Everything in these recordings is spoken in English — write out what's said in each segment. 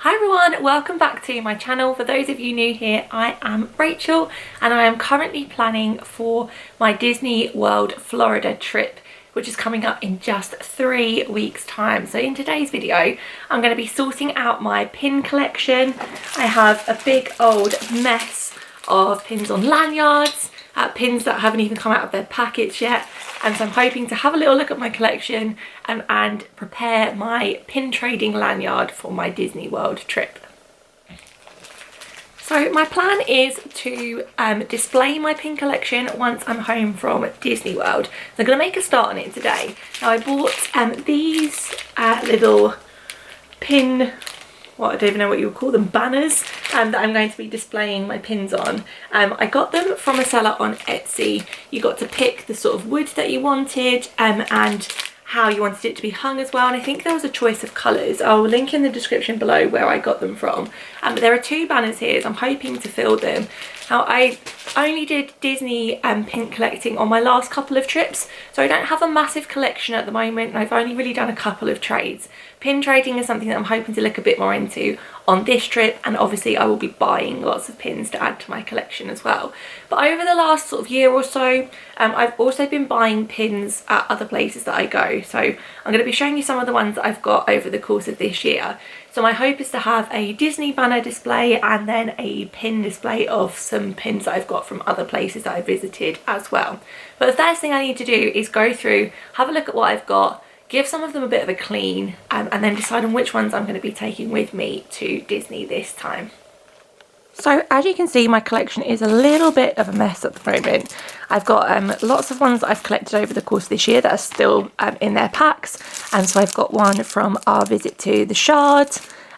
Hi everyone, welcome back to my channel. For those of you new here, I am Rachel and I am currently planning for my Disney World Florida trip, which is coming up in just 3 weeks time. So in today's video, I'm going to be sorting out my pin collection. I have a big old mess of pins on lanyards, pins that haven't even come out of their package yet. And so I'm hoping to have a little look at my collection and prepare my pin trading lanyard for my Disney World trip. So my plan is to display my pin collection once I'm home from Disney World. So I'm going to make a start on it today. Now I bought these little pin, I don't even know what you would call them, banners that I'm going to be displaying my pins on. I got them from a seller on Etsy. You got to pick the sort of wood that you wanted and how you wanted it to be hung as well, and I think there was a choice of colours. I'll link in the description below where I got them from. But there are 2 banners here, so I'm hoping to fill them. Now I only did Disney pin collecting on my last couple of trips, so I don't have a massive collection at the moment, and I've only really done a couple of trades. Pin trading is something that I'm hoping to look a bit more into on this trip, and obviously I will be buying lots of pins to add to my collection as well. But over the last sort of year or so, I've also been buying pins at other places that I go. So I'm going to be showing you some of the ones that I've got over the course of this year. So my hope is to have a Disney banner display and then a pin display of some pins that I've got from other places that I visited as well. But the first thing I need to do is go through, have a look at what I've got, give some of them a bit of a clean, and then decide on which ones I'm going to be taking with me to Disney this time. So as you can see, my collection is a little bit of a mess at the moment. I've got lots of ones that I've collected over the course of this year that are still in their packs. And so I've got one from our visit to the Shard,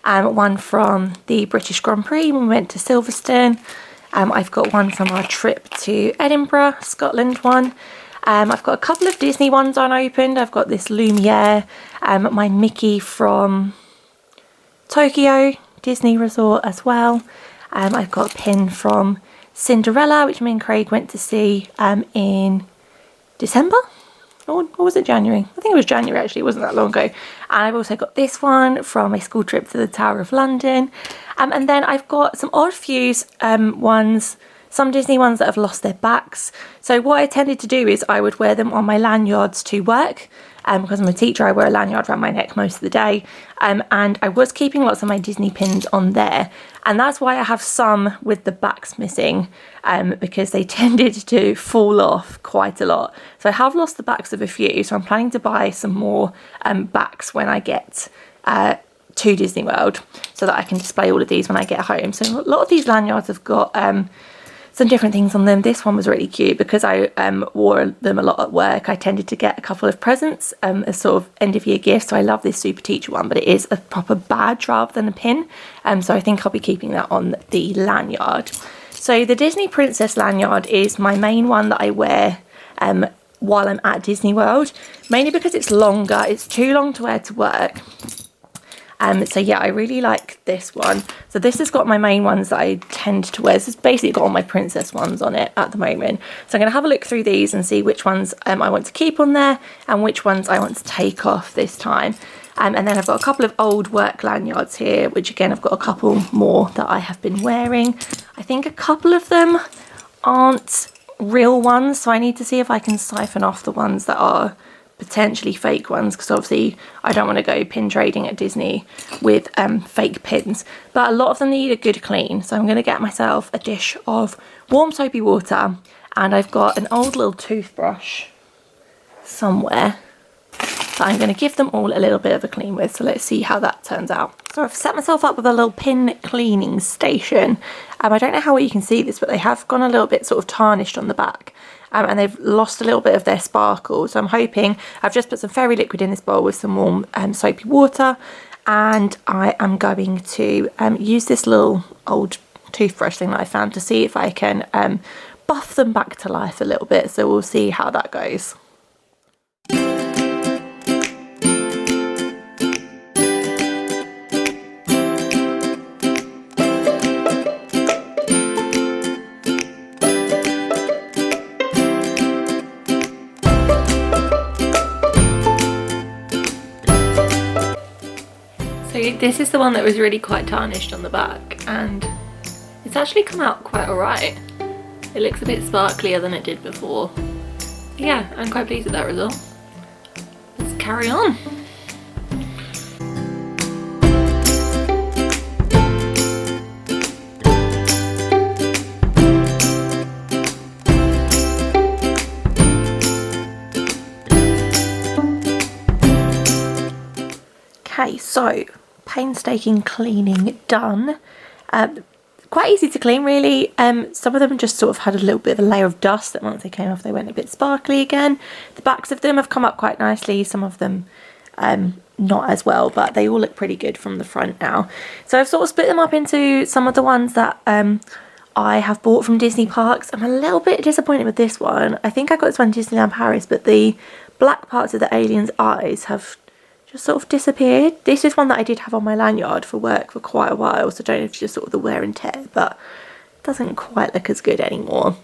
one from the British Grand Prix when we went to Silverstone. I've got one from our trip to Edinburgh, Scotland one. I've got a couple of Disney ones unopened. I've got this Lumiere, my Mickey from Tokyo Disney Resort as well. I've got a pin from Cinderella, which me and Craig went to see in December, or was it January? I think it was January actually, it wasn't that long ago. And I've also got this one from a school trip to the Tower of London. And then I've got some odd fuse ones, some Disney ones that have lost their backs. So what I tended to do is I would wear them on my lanyards to work. Because I'm a teacher, I wear a lanyard around my neck most of the day. And I was keeping lots of my Disney pins on there. And that's why I have some with the backs missing, because they tended to fall off quite a lot. So I have lost the backs of a few. So I'm planning to buy some more backs when I get to Disney World, so that I can display all of these when I get home. So a lot of these lanyards have got some different things on them. This one was really cute because I wore them a lot at work. I tended to get a couple of presents as sort of end of year gifts. So I love this Super Teacher one, but it is a proper badge rather than a pin. So I think I'll be keeping that on the lanyard. So the Disney Princess lanyard is my main one that I wear while I'm at Disney World, mainly because it's longer. It's too long to wear to work. So yeah, I really like this one. So this has got my main ones that I tend to wear. This has basically got all my princess ones on it at the moment. So I'm going to have a look through these and see which ones I want to keep on there and which ones I want to take off this time. And then I've got a couple of old work lanyards here, which again, I've got a couple more that I have been wearing. I think a couple of them aren't real ones, so I need to see if I can siphon off the ones that are potentially fake ones, because obviously I don't want to go pin trading at Disney with fake pins. But a lot of them need a good clean, so I'm going to get myself a dish of warm soapy water, and I've got an old little toothbrush somewhere that I'm going to give them all a little bit of a clean with. So let's see how that turns out. So I've set myself up with a little pin cleaning station. I don't know how well you can see this, but they have gone a little bit sort of tarnished on the back. And they've lost a little bit of their sparkle. So I'm hoping, I've just put some fairy liquid in this bowl with some warm soapy water, and I am going to use this little old toothbrush thing that I found to see if I can buff them back to life a little bit. So we'll see how that goes. this is the one that was really quite tarnished on the back, and it's actually come out quite alright. It looks a bit sparklier than it did before. Yeah, I'm quite pleased with that result. Let's carry on. Okay, so painstaking cleaning done. Quite easy to clean really. Some of them just sort of had a little bit of a layer of dust that once they came off they went a bit sparkly again. The backs of them have come up quite nicely, some of them not as well, but they all look pretty good from the front now. So I've sort of split them up into some of the ones that I have bought from Disney parks. I'm a little bit disappointed with this one. I think I got this one in Disneyland Paris, but the black parts of the alien's eyes have just sort of disappeared. This is one that I did have on my lanyard for work for quite a while, so I don't know if it's just sort of the wear and tear, but it doesn't quite look as good anymore.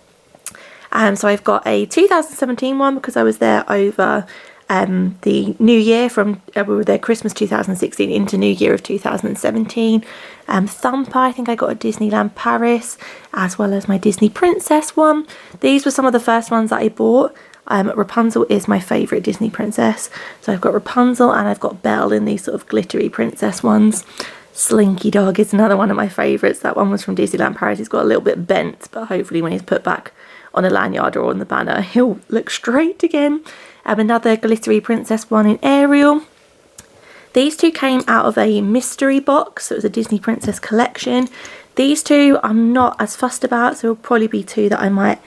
So I've got a 2017 one because I was there over the new year, from we were there Christmas 2016 into New Year of 2017. Thumper, I think I got at Disneyland Paris, as well as my Disney Princess one. These were some of the first ones that I bought. Rapunzel is my favourite Disney princess. So I've got Rapunzel and I've got Belle in these sort of glittery princess ones. Slinky Dog is another one of my favourites. That one was from Disneyland Paris. He's got a little bit bent, but hopefully when he's put back on a lanyard or on the banner, he'll look straight again. Another glittery princess one in Ariel. These two came out of a mystery box. So it was a Disney Princess collection. These two I'm not as fussed about, so it'll probably be two that I might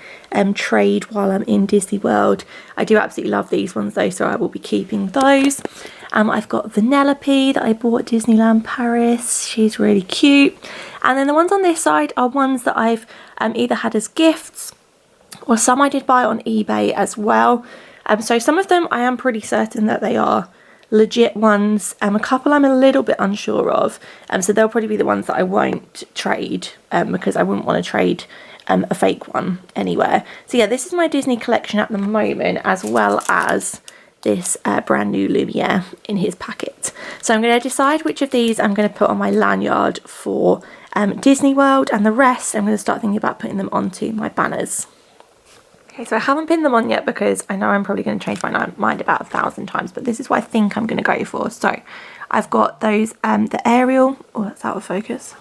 trade while I'm in Disney World. I do absolutely love these ones though, so I will be keeping those. I've got Vanellope that I bought at Disneyland Paris. She's really cute. And then the ones on this side are ones that I've either had as gifts, or some I did buy on eBay as well. So some of them I am pretty certain that they are legit ones. A couple I'm a little bit unsure of, so they'll probably be the ones that I won't trade, because I wouldn't want to trade a fake one anywhere. So yeah, this is my Disney collection at the moment, as well as this brand new Lumiere in his packet. So I'm going to decide which of these I'm going to put on my lanyard for Disney World, and the rest I'm going to start thinking about putting them onto my banners. Okay, so I haven't pinned them on yet because I know I'm probably going to change my mind about 1,000 times, but this is what I think I'm going to go for. So I've got those, the Ariel, oh that's out of focus.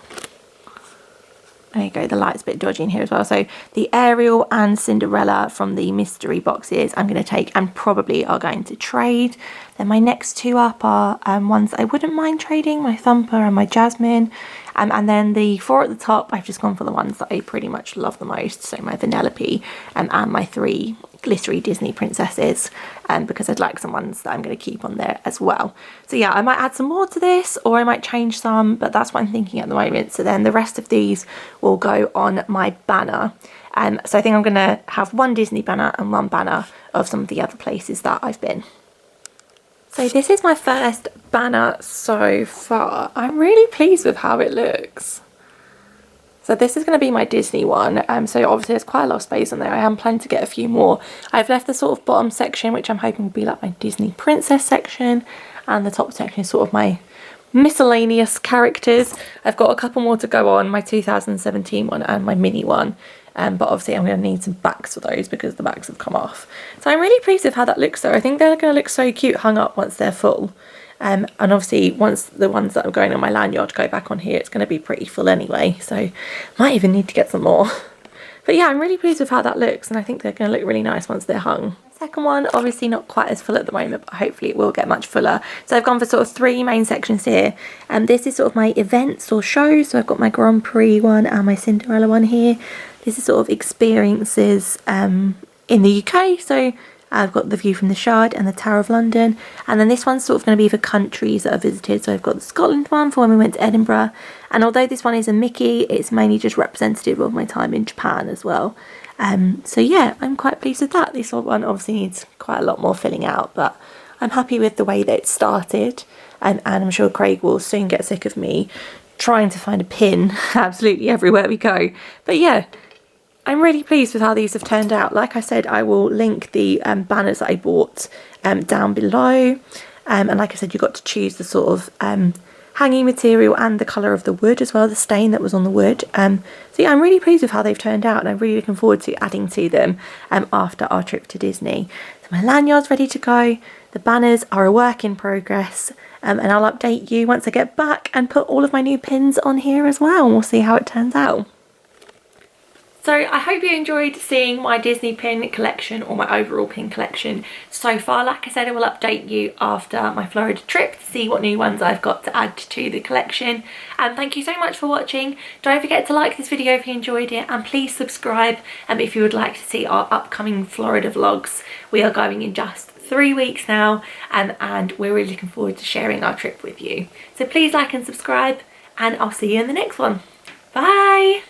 There you go, the light's a bit dodgy in here as well. So the Ariel and Cinderella from the mystery boxes I'm going to take and probably are going to trade. Then my next two up are ones I wouldn't mind trading, my Thumper and my Jasmine. And then the four at the top, I've just gone for the ones that I pretty much love the most. So my Vanellope and my three glittery Disney princesses, because I'd like some ones that I'm going to keep on there as well. So yeah, I might add some more to this, or I might change some, but that's what I'm thinking at the moment. So then the rest of these will go on my banner. So I think I'm going to have one Disney banner and one banner of some of the other places that I've been. So this is my first banner so far. I'm really pleased with how it looks. So this is going to be my Disney one. So obviously there's quite a lot of space on there. I am planning to get a few more. I've left the sort of bottom section, which I'm hoping will be like my Disney Princess section, and the top section is sort of my miscellaneous characters. I've got a couple more to go on, my 2017 one and my mini one. But obviously I'm going to need some backs for those because the backs have come off. So I'm really pleased with how that looks though. I think they're going to look so cute hung up once they're full. And obviously once the ones that are going on my lanyard go back on here, it's going to be pretty full anyway. So might even need to get some more. But yeah, I'm really pleased with how that looks, and I think they're going to look really nice once they're hung. Second one, obviously not quite as full at the moment, but hopefully it will get much fuller. So I've gone for sort of three main sections here, and this is sort of my events or shows. So I've got my Grand Prix one and my Cinderella one here. This is sort of experiences in the UK. So I've got the view from the Shard and the Tower of London, and then this one's sort of going to be for countries that I've visited. So I've got the Scotland one for when we went to Edinburgh, and although this one is a Mickey, it's mainly just representative of my time in Japan as well. So yeah, I'm quite pleased with that. This one obviously needs quite a lot more filling out, but I'm happy with the way that it started, and I'm sure Craig will soon get sick of me trying to find a pin absolutely everywhere we go. But yeah, I'm really pleased with how these have turned out. Like I said, I will link the banners that I bought down below. And like I said, you've got to choose the sort of hanging material and the colour of the wood as well, the stain that was on the wood. So yeah, I'm really pleased with how they've turned out, and I'm really looking forward to adding to them after our trip to Disney. So my lanyard's ready to go, the banners are a work in progress, and I'll update you once I get back and put all of my new pins on here as well, and we'll see how it turns out. So I hope you enjoyed seeing my Disney pin collection, or my overall pin collection so far. Like I said, I will update you after my Florida trip to see what new ones I've got to add to the collection. And thank you so much for watching. Don't forget to like this video if you enjoyed it, and please subscribe if you would like to see our upcoming Florida vlogs. We are going in just 3 weeks now, and we're really looking forward to sharing our trip with you. So please like and subscribe, and I'll see you in the next one. Bye!